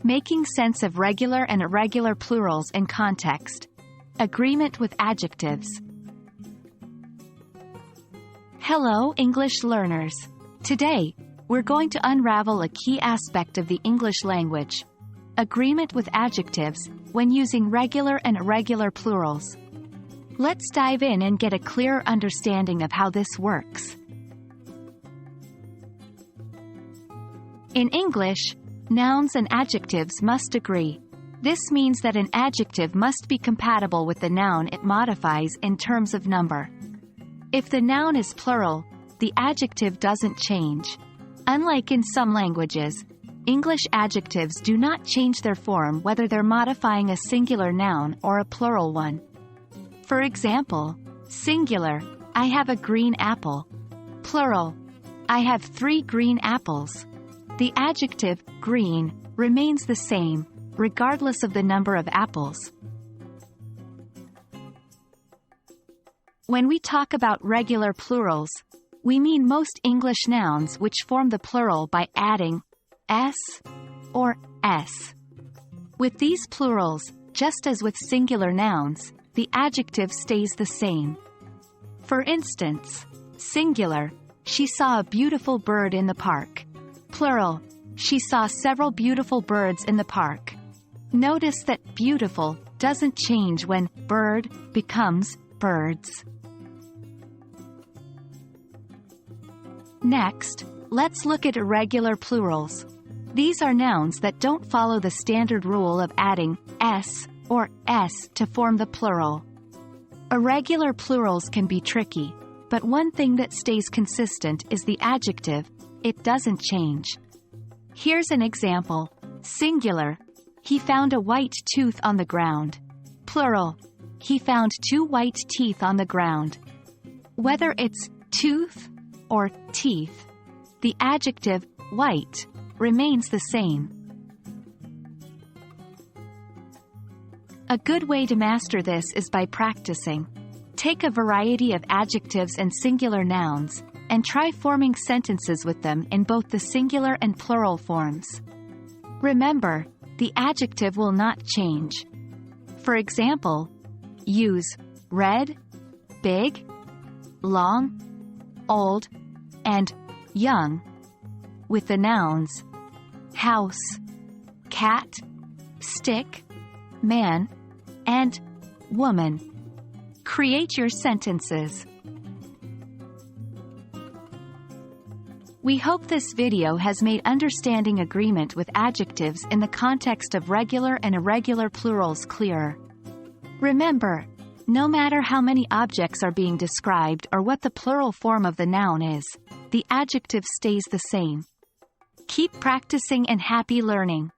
Making sense of regular and irregular plurals in context. Agreement with adjectives. Hello, English learners. Today, we're going to unravel a key aspect of the English language. Agreement with adjectives, when using regular and irregular plurals. Let's dive in and get a clearer understanding of how this works. In English, nouns and adjectives must agree. This means that an adjective must be compatible with the noun it modifies in terms of number. If the noun is plural, the adjective doesn't change. Unlike in some languages, English adjectives do not change their form whether they're modifying a singular noun or a plural one. For example, singular, I have a green apple. Plural, I have 3 green apples. The adjective, green, remains the same, regardless of the number of apples. When we talk about regular plurals, we mean most English nouns which form the plural by adding s or s. With these plurals, just as with singular nouns, the adjective stays the same. For instance, singular, she saw a beautiful bird in the park. Plural, she saw several beautiful birds in the park. Notice that beautiful doesn't change when bird becomes birds. Next, let's look at irregular plurals. These are nouns that don't follow the standard rule of adding s or s to form the plural. Irregular plurals can be tricky, but one thing that stays consistent is the adjective. It doesn't change. Here's an example. Singular, he found a white tooth on the ground. Plural, he found 2 white teeth on the ground. Whether it's tooth or teeth, the adjective white remains the same. A good way to master this is by practicing. Take a variety of adjectives and singular nouns, and try forming sentences with them in both the singular and plural forms. Remember, the adjective will not change. For example, use red, big, long, old, and young with the nouns house, cat, stick, man, and woman. Create your sentences. We hope this video has made understanding agreement with adjectives in the context of regular and irregular plurals clearer. Remember, no matter how many objects are being described or what the plural form of the noun is, the adjective stays the same. Keep practicing and happy learning.